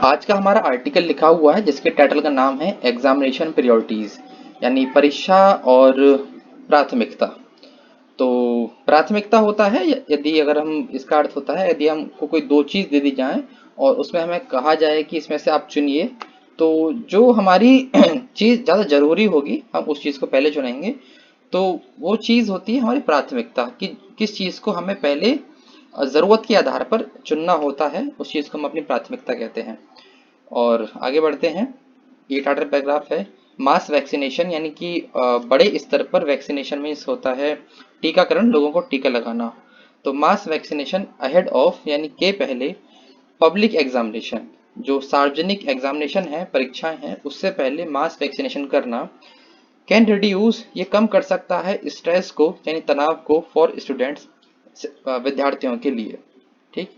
आज का हमारा आर्टिकल लिखा हुआ है जिसके टाइटल का नाम है एग्जामिनेशन प्रायोरिटीज, यानी परीक्षा और प्राथमिकता। तो प्राथमिकता होता है यदि अगर हम इसका अर्थ होता है यदि हमको कोई दो चीज दे दी जाए और उसमें हमें कहा जाए कि इसमें से आप चुनिए, तो जो हमारी चीज ज्यादा जरूरी होगी हम उस चीज को पहले चुनेंगे। तो वो चीज होती है हमारी प्राथमिकता कि किस चीज को हमें पहले जरूरत के आधार पर चुनना होता है, उस चीज को हम अपनी प्राथमिकता कहते हैं। और आगे बढ़ते हैं। ये टाइटल पैराग्राफ है मास वैक्सीनेशन, यानी कि बड़े स्तर पर वैक्सीनेशन मीन्स होता है टीकाकरण, लोगों को टीका लगाना। तो मास वैक्सीनेशन अहेड ऑफ यानी के पहले पब्लिक एग्जामिनेशन, जो सार्वजनिक एग्जामिनेशन है, परीक्षाएं हैं, उससे पहले मास वैक्सीनेशन करना कैन रिड्यूस, ये कम कर सकता है स्ट्रेस को यानी तनाव को फॉर स्टूडेंट्स, विद्यार्थियों के लिए। ठीक,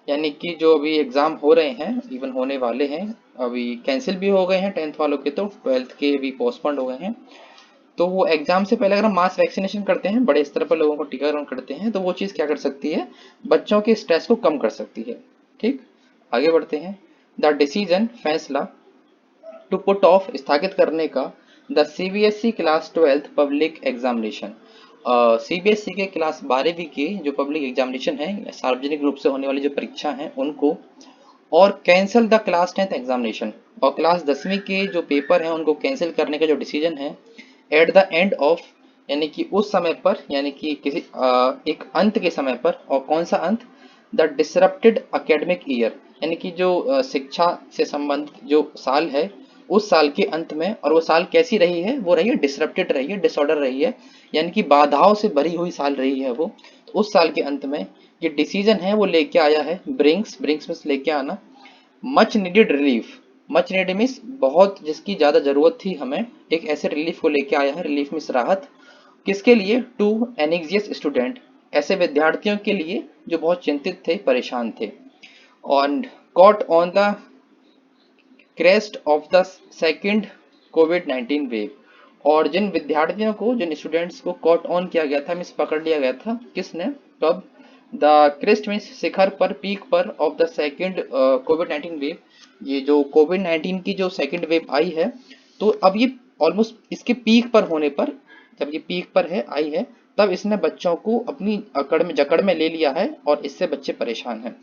यानी कि जो अभी एग्जाम हो रहे हैं, इवन होने वाले हैं, अभी कैंसिल भी हो गए हैं 10th वालों के, तो 12th के भी पोस्टपोन्ड हो गए हैं। तो वो एग्जाम से पहले अगर हम मास वैक्सीनेशन करते हैं, बड़े स्तर पर लोगों को टीकाकरण करते हैं, तो वो चीज़ क्या कर सकती है, बच्चों के स्ट्रेस को कम कर सकती है। ठीक, आगे बढ़ते हैं। द डिसीजन, फैसला, टू पुट ऑफ, स्थगित करने का, the CBSE class 12th public examination, CBSE के क्लास 12वीं के जो पब्लिक एग्जामिनेशन है, सार्वजनिक रूप से होने वाली जो परीक्षा है उनको, और cancel the class 10th examination, और क्लास 10वीं के जो पेपर हैं उनको कैंसिल करने का जो डिसीजन है, एट द एंड ऑफ, यानी कि उस समय पर, यानी कि किसी एक अंत के समय पर। और कौन सा अंत, द डिसरप्टेड एकेडमिक ईयर, यानी कि जो शिक्षा से संबंधित जो साल है उस साल के अंत में। और वो साल कैसी रही है, वो रही है डिसरप्टेड रही है, डिसऑर्डर रही है, यानी कि बाधाओं से भरी हुई साल रही है वो। तो उस साल के अंत में ये डिसीजन है वो लेके आया है, ब्रिंग्स, ब्रिंग्स मीन्स लेके आना, much needed relief, much needed means बहुत, जिसकी ज्यादा जरूरत थी हमें, एक ऐसे रिलीफ को लेके आया है, रिलीफ मीन्स राहत, किसके लिए, टू एनेक्सियस स्टूडेंट, ऐसे विद्यार्थियों के लिए जो बहुत चिंतित थे, परेशान थे। और caught on the crest of the second covid wave, और जिन विद्यार्थियों को, जिन स्टूडेंट्स को कॉट ऑन किया गया था, मीन्स पकड़ लिया गया था, किसने, कब, द क्रेस्ट मीन्स शिखर पर, पीक पर, of the second covid wave, ये जो कोविड-19 की जो सेकेंड वेव आई है, तो अब ये ऑलमोस्ट इसके पीक पर होने पर, जब ये पीक पर है, आई है, तब इसने बच्चों को अपनी अकड़ में, जकड़ में ले लिया है और इससे बच्चे परेशान हैं।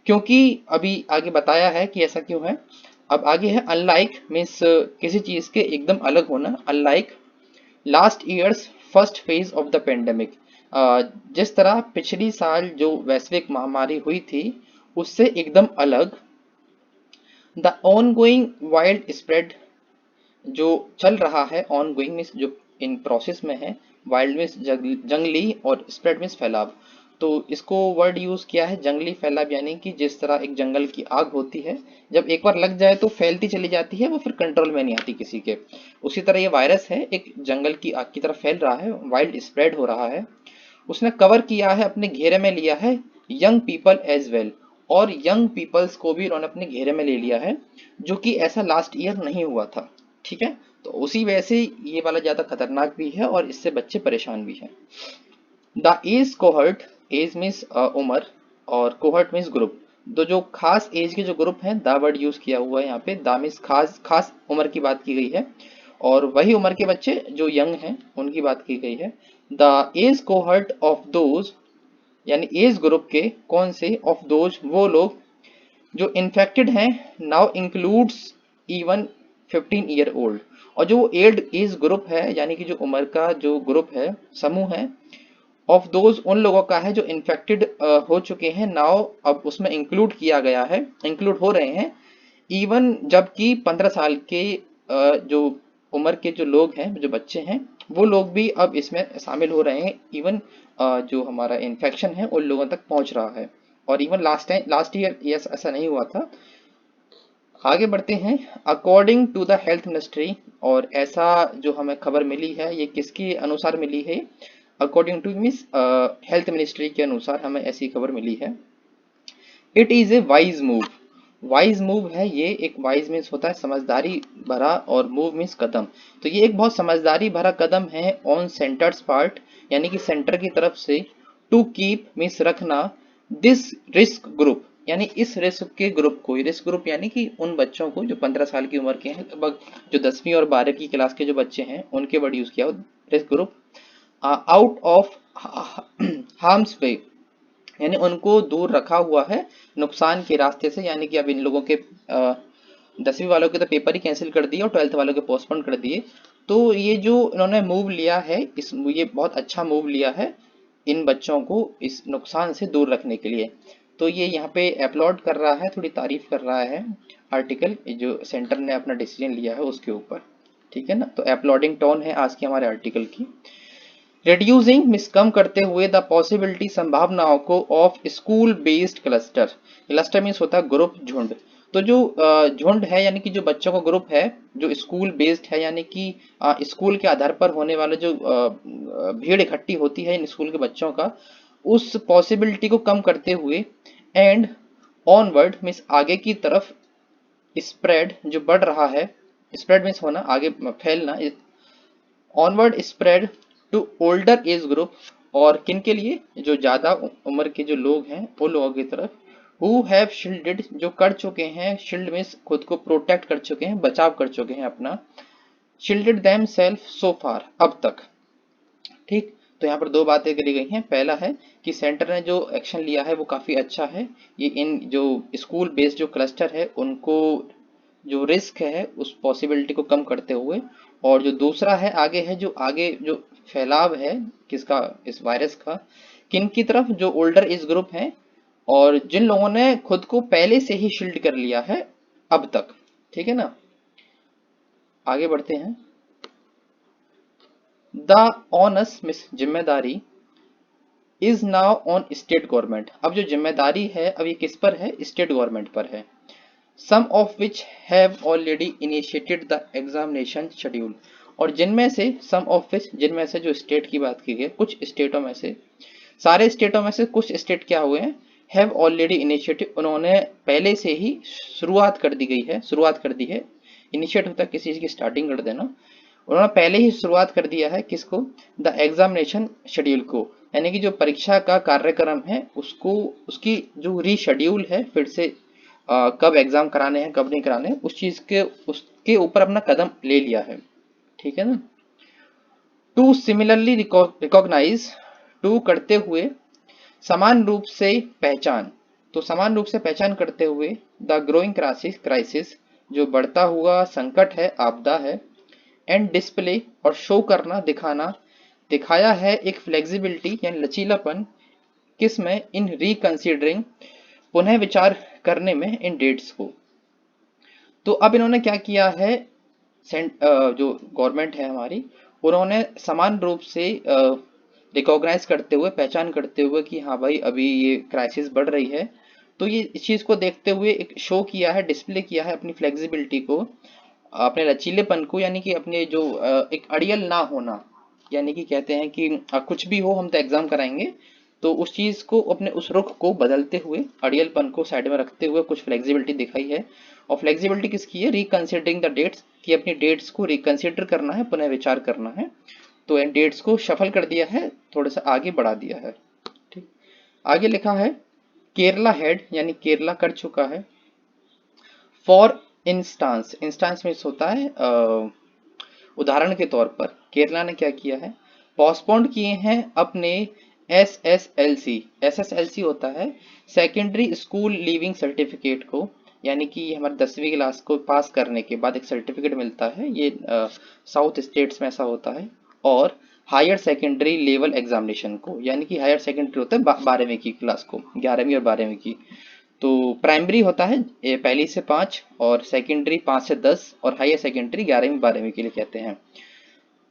क्योंकि अभी आगे बताया है कि ऐसा क्यों है। अब आगे है अनलाइक मीन्स किसी चीज के एकदम अलग होना, unlike last years first phase of the pandemic, जिस तरह पिछली साल जो वैश्विक महामारी हुई थी उससे एकदम अलग। The on going wild spread, जो चल रहा है, ऑन गोइंग मीन्स जो इन प्रोसेस में है, वाइल्ड मीन्स जंगली, और स्प्रेड मीन्स फैलाव। तो इसको वर्ड यूज किया है जंगली फैलाव, यानी कि जिस तरह एक जंगल की आग होती है, जब एक बार लग जाए तो फैलती चली जाती है, वो फिर कंट्रोल में नहीं आती किसी के, उसी तरह ये वायरस है, एक जंगल की आग की तरह फैल रहा है, वाइल्ड स्प्रेड हो रहा है। उसने कवर किया है, अपने घेरे में लिया है, यंग पीपल एज वेल, और यंग पीपल्स को भी उन्होंने अपने घेरे में ले लिया है, जो कि ऐसा लास्ट ईयर नहीं हुआ था। ठीक है, तो उसी वजह से ये वाला ज्यादा खतरनाक भी है और इससे बच्चे परेशान भी हैं। The age cohort, age means उम्र, और कोहर्ट मीन्स ग्रुप, तो जो खास एज के जो ग्रुप हैं, द वर्ड यूज किया हुआ है यहाँ पे, द मीन्स खास, खास उम्र की बात की गई है, और वही उम्र के बच्चे जो यंग हैं उनकी बात की गई है। The age cohort of those, यानी एज ग्रुप के, कौन से, ऑफ दोज, वो लोग जो इन्फेक्टेड हैं, now includes even 15 year old, और जो एड एज ग्रुप है, यानी कि जो उम्र का जो ग्रुप है, समूह है, ऑफ दोज, उन लोगों का है जो इन्फेक्टेड हो चुके हैं, नाउ अब उसमें इंक्लूड किया गया है, इंक्लूड हो रहे हैं, इवन जबकि 15 साल के जो उम्र के जो लोग हैं, जो बच्चे हैं, वो लोग भी अब इसमें शामिल हो रहे हैं, इवन जो हमारा इन्फेक्शन है उन लोगों तक पहुंच रहा है। और इवन लास्ट ईयर यस ऐसा नहीं हुआ था। आगे बढ़ते हैं। According to the health ministry, और ऐसा जो हमें खबर मिली है ये किसके अनुसार मिली है, according two means health ministry के अनुसार हमें ऐसी खबर मिली है। It is a wise move, wise move है ये, एक वाइज मीन्स होता है समझदारी भरा, और मूव मीन्स कदम, तो ये एक बहुत समझदारी भरा कदम है ऑन सेंटर्स पार्ट, यानी कि सेंटर की तरफ से, टू कीप मीन्स रखना, दिस रिस्क ग्रुप, यानी इस रिस्क के ग्रुप को, रिस्क ग्रुप यानी कि उन बच्चों को जो 15 साल की उम्र के हैं, लगभग जो 10वीं और 12वीं की क्लास के जो बच्चे हैं उनके वर्ड यूज किया risk group, out of harm's way, यानी उनको दूर रखा हुआ है नुकसान के रास्ते से। यानी कि अब इन लोगों के 10वीं वालों के तो पेपर ही कैंसिल कर दिए और 12th वालों के पोस्टपोन कर दिए। तो ये जो इन्होंने मूव लिया है, ये बहुत अच्छा मूव लिया है इन बच्चों को इस नुकसान से दूर रखने के लिए। तो ये यहाँ पे अपलॉड कर रहा है, थोड़ी तारीफ कर रहा है आर्टिकल जो सेंटर ने अपना डिसीजन लिया है उसके ऊपर, ठीक है ना। तो अपलॉडिंग टोन है आज के हमारे आर्टिकल की। रिड्यूसिंग मिस कम करते हुए द पॉसिबिलिटी संभावनाओं को of school based cluster. Cluster means होता है ग्रुप, झुंड। तो जो झुंड है यानी कि जो बच्चों का ग्रुप है जो स्कूल बेस्ड है, यानी कि स्कूल के आधार पर होने वाले जो भीड़ इकट्ठी होती है इन स्कूल के बच्चों का, उस पॉसिबिलिटी को कम करते हुए एंड ऑनवर्ड मीन्स आगे की तरफ, स्प्रेड जो बढ़ रहा है, स्प्रेड मीन्स होना आगे फैलना, onward spread to older age group, और किन के लिए, जो ज्यादा उम्र के जो लोग हैं उन लोगों की तरफ, हु हैव शील्डेड जो कर चुके हैं, शील्ड मीन्स खुद को प्रोटेक्ट कर चुके हैं, बचाव कर चुके हैं अपना, शील्डेड देम सेल्फ सो फार अब तक, ठीक। तो यहाँ पर दो बातें करी गई हैं। पहला है कि सेंटर ने जो एक्शन लिया है वो काफी अच्छा है, ये इन जो स्कूल बेस्ड जो क्लस्टर है उनको जो रिस्क है उस पॉसिबिलिटी को कम करते हुए, और जो दूसरा है आगे है जो आगे जो फैलाव है किसका, इस वायरस का, किन की तरफ, जो ओल्डर एज ग्रुप है और जिन लोगों ने खुद को पहले से ही शील्ड कर लिया है अब तक, ठीक है ना। आगे बढ़ते हैं। द ऑनस मिस जिम्मेदारी is now on state government. अब जो जिम्मेदारी है अब ये किस पर है, स्टेट गवर्नमेंट पर है। Some of which have already initiated the examination schedule, और जिनमें से सम ऑफ विच, जिनमें से जो स्टेट की बात की गई, कुछ स्टेटों में से, सारे स्टेटों में से कुछ स्टेट क्या हुए हैं, हैव ऑलरेडी इनिशिएटेड, उन्होंने पहले से ही शुरुआत कर दी गई है, शुरुआत कर दी है। इनिशिएट होता है किसी चीज की स्टार्टिंग कर देना, उन्होंने पहले ही शुरुआत कर दिया है किसको, द एग्जामिनेशन शेड्यूल को, यानी कि जो परीक्षा का कार्यक्रम है उसको, उसकी जो रीशेड्यूल है, फिर से कब एग्जाम कराने हैं कब नहीं कराने हैं, उस चीज के उसके ऊपर अपना कदम ले लिया है, ठीक है ना। टू सिमिलरली रिकॉग्नाइज, टू करते हुए, समान रूप से पहचान, तो समान रूप से पहचान करते हुए, द ग्रोइंग क्राइसिस जो बढ़ता हुआ संकट है, आपदा है, एंड डिस्प्ले और शो करना, दिखाना, दिखाया है एक फ्लेक्सिबिलिटी यानी लचीलापन, किस में, इन रिकंसीडरिंग पुनः विचार करने में, इन डेट्स को। तो अब इन्होंने क्या किया है, जो गवर्नमेंट है हमारी, उन्होंने समान रूप से रिकॉग्नाइज करते हुए, पहचान करते हुए कि हाँ भाई अभी ये क्राइसिस बढ़ रही है, तो ये इस चीज को देखते हुए एक शो किया है, डिस्प्ले किया है अपनी फ्लेक्सिबिलिटी को, अपने लचीलेपन को, यानी कि अपने जो एक अड़ियल ना होना, यानी कि कहते हैं कि कुछ भी हो हम तो एग्जाम कराएंगे, तो उस चीज को, अपने उस रुख को बदलते हुए, अड़ियलपन को साइड में रखते हुए कुछ फ्लेक्सिबिलिटी दिखाई है। और फ्लेक्सिबिलिटी किसकी है, रिकंसिडरिंग द डेट्स, कि अपनी डेट्स को रिकंसिडर करना है, पुनः विचार करना है, तो इन डेट्स को शफल कर दिया है, थोड़ा सा आगे बढ़ा दिया है, ठीक। आगे लिखा है केरला हेड, यानी केरला कर चुका है, फॉर इंस्टांस, इंस्टांस मीन्स होता है उदाहरण के तौर पर, केरला ने क्या किया है, पोस्टपोन्ड किए हैं अपने एसएसएलसी, एसएसएलसी होता है सेकेंडरी स्कूल लीविंग सर्टिफिकेट को, यानी कि हमारे 10वीं क्लास को पास करने के बाद एक सर्टिफिकेट मिलता है, ये साउथ स्टेट्स में ऐसा होता है, और हायर सेकेंडरी लेवल एग्जामिनेशन को, यानी कि हायर सेकेंडरी होता है 12वीं की क्लास को, 11वीं और 12वीं की। तो प्राइमरी होता है पहली से 5, और सेकेंडरी 5 से 10, और हायर सेकेंडरी 11वीं 12वीं के लिए कहते हैं।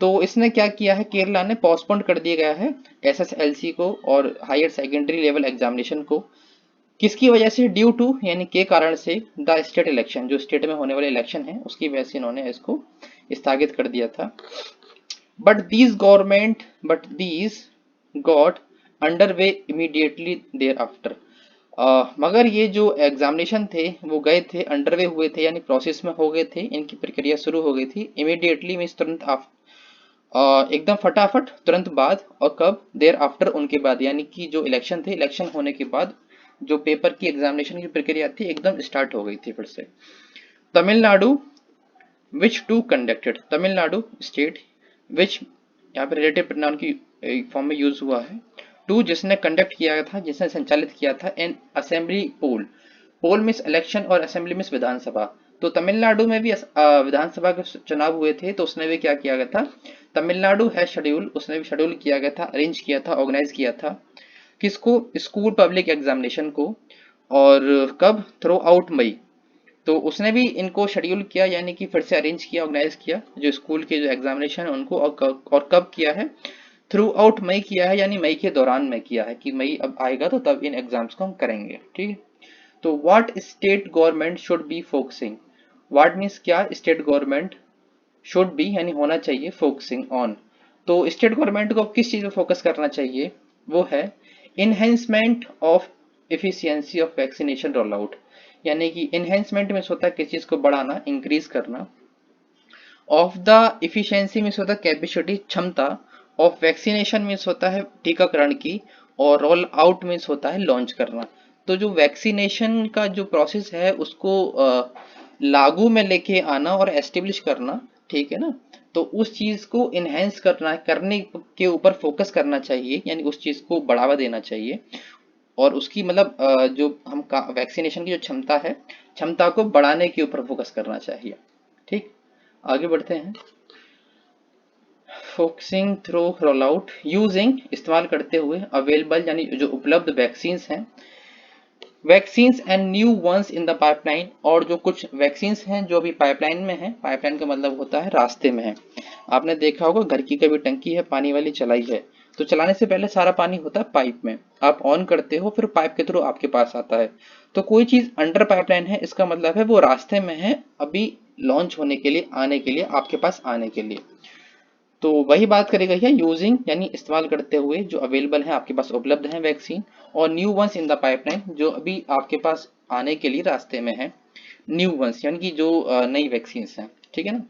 तो इसने क्या किया है, केरला ने पोस्टपोन कर दिया गया है एसएसएलसी को और हायर सेकेंडरी लेवल एग्जामिनेशन को, किसकी वजह से, ड्यू टू यानी के कारण से, द स्टेट इलेक्शन, जो स्टेट में होने वाले इलेक्शन है उसकी वजह से इन्होंने इसको स्थगित कर दिया था। But these got under way immediately thereafter, मगर ये जो एग्जामिनेशन थे वो गए थे, अंडरवे हुए थे, यानी प्रोसेस में हो गए थे, इनकी प्रक्रिया शुरू हो गई थी, इमीडिएटली मीन्स तुरंत एकदम फटाफट तुरंत बाद, और कब, देर आफ्टर उनके बाद, यानी कि जो इलेक्शन थे, इलेक्शन होने के बाद जो पेपर की एग्जामिनेशन की प्रक्रिया थी एकदम स्टार्ट हो गई थी फिर से। तमिलनाडु विच to conducted, Tamil Nadu state which, यहाँ पे रिलेटिव प्रोनाउन की फॉर्म में यूज हुआ है। टू जिसने कंडक्ट किया था, जिसने संचालित किया था an assembly poll, poll means election और असेंबली मीन्स विधानसभा। तो तमिलनाडु में भी विधानसभा के चुनाव हुए थे, तो उसने भी क्या किया गया था, तमिलनाडु है शेड्यूल, उसने भी शेड्यूल किया गया था, अरेंज किया था, ऑर्गेनाइज किया था किसको, स्कूल पब्लिक एग्जामिनेशन को। और कब, थ्रू आउट मई, तो उसने भी इनको शेड्यूल किया, यानी कि फिर से अरेंज किया, ऑर्गेनाइज किया जो स्कूल के जो एग्जामिनेशन है उनको, और कब किया है, थ्रू आउट मई किया है, यानी मई के दौरान में किया है कि मई अब आएगा तो तब इन एग्जाम्स को हम करेंगे, ठीक है। तो what state government should be focusing, what means क्या, स्टेट गवर्नमेंट शुड बी यानी होना चाहिए, फोकसिंग ऑन, तो स्टेट गवर्नमेंट को किस चीज पे फोकस करना चाहिए, वो है enhancement of efficiency of vaccination roll out, यानी कि इनहेंसमेंट में होता है किस चीज को बढ़ाना, इंक्रीज करना, ऑफ द इफिशियंसी में होता है कैपेसिटी, क्षमता, ऑफ वैक्सीनेशन मीन्स होता है टीकाकरण की, और रोल आउट मीन्स होता है लॉन्च करना। तो जो वैक्सीनेशन का जो प्रोसेस है उसको लागू में लेके आना और एस्टेब्लिश करना, ठीक है ना, तो उस चीज को इनहेंस करना, करने के ऊपर फोकस करना चाहिए, यानी उस चीज को बढ़ावा देना चाहिए, और उसकी मतलब जो हम वैक्सीनेशन की जो क्षमता है, क्षमता को बढ़ाने के ऊपर फोकस करना चाहिए, ठीक। आगे बढ़ते हैं। Focusing through roll out, using इस्तेमाल करते हुए, अवेलेबल यानी जो उपलब्ध वैक्सीन्स हैं, vaccines and new ones in the pipeline, और जो कुछ वैक्सीन्स हैं जो अभी पाइपलाइन में है, पाइपलाइन का मतलब होता है रास्ते में है। आपने देखा होगा घर की कभी टंकी है पानी वाली चलाई है, तो चलाने से पहले सारा पानी होता है पाइप में, आप ऑन करते हो फिर पाइप के थ्रू आपके पास आता है। तो कोई चीज अंडर पाइपलाइन है, इसका मतलब है वो रास्ते में है, अभी लॉन्च होने के लिए, आने के लिए, आपके पास आने के लिए। तो वही बात करी गई है, यूजिंग यानी इस्तेमाल करते हुए, जो अवेलेबल है आपके पास उपलब्ध है वैक्सीन, और new ones in the pipeline जो अभी आपके पास आने के लिए रास्ते में है, न्यू वंस यानी कि जो नई वैक्सीन हैं, ठीक है ना।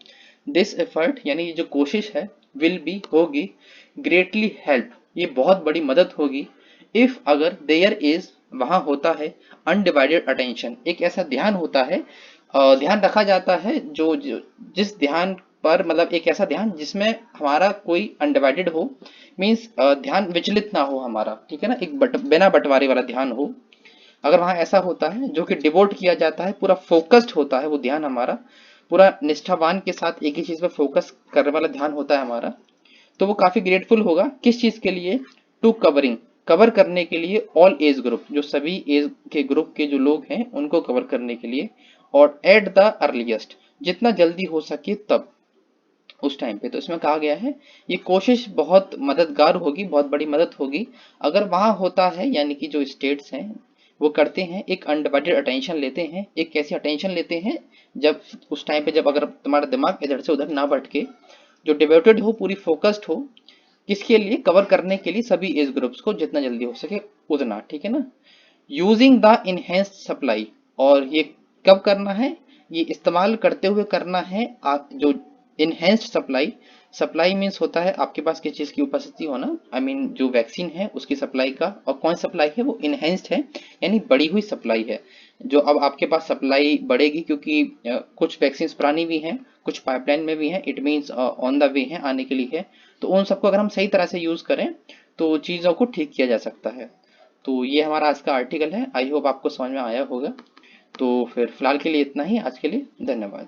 दिस एफर्ट यानी जो कोशिश है, विल बी होगी, ग्रेटली हेल्प ये बहुत बड़ी मदद होगी, इफ अगर देयर इज वहां होता है, अनडिवाइडेड अटेंशन एक ऐसा ध्यान होता है, ध्यान रखा जाता है, जिस ध्यान पर मतलब एक ऐसा ध्यान जिसमें हमारा कोई अनडिवाइडेड हो, मीन्स ध्यान विचलित ना हो हमारा, ठीक है ना, एक बिना बंटवारे वाला ध्यान हो। अगर वहां ऐसा होता है जो कि डिवोट किया जाता है, पूरा फोकस्ड होता है वो ध्यान हमारा, पूरा निष्ठावान के साथ एक ही चीज पे फोकस करने वाला ध्यान होता है हमारा, तो वो काफी ग्रेटफुल होगा किस चीज के लिए, टू कवरिंग कवर करने के लिए, ऑल एज ग्रुप जो सभी एज के ग्रुप के जो लोग हैं उनको कवर करने के लिए, और एट द अर्लीस्ट जितना जल्दी हो सके तब, उस टाइम पे। तो इसमें कहा गया है ये कोशिश बहुत मददगार होगी, बहुत बड़ी मदद होगी अगर वहां होता है, यानी कि जो स्टेट्स हैं वो करते हैं, एक अनडिवाइडेड अटेंशन लेते हैं, एक कैसी अटेंशन लेते हैं, जब उस टाइम पे जब अगर तुम्हारा दिमाग इधर से उधर ना भटके, जो डिवोटेड हो, पूरी फोकस्ड हो, किसके लिए, कवर करने के लिए सभी एज ग्रुप्स को जितना जल्दी हो सके उतना, ठीक है ना। यूजिंग द इनहेंस्ड सप्लाई, और ये कब करना है, ये इस्तेमाल करते हुए करना है, जो इनहेंस्ड सप्लाई, सप्लाई मीन्स होता है आपके पास किस चीज की उपस्थिति होना, आई मीन जो वैक्सीन है उसकी सप्लाई का, और कौन सप्लाई है वो इनहेंस्ड है, यानी बढ़ी हुई सप्लाई है, जो अब आपके पास सप्लाई बढ़ेगी, क्योंकि कुछ वैक्सीन पुरानी भी हैं, कुछ पाइपलाइन में भी हैं, it means on the way है, आने के लिए है। तो उन सबको अगर हम सही तरह से यूज करें तो चीजों को ठीक किया जा सकता है। तो ये हमारा आज का आर्टिकल है, आई होप आपको समझ में आया होगा। तो फिर फिलहाल के लिए इतना ही, आज के लिए धन्यवाद।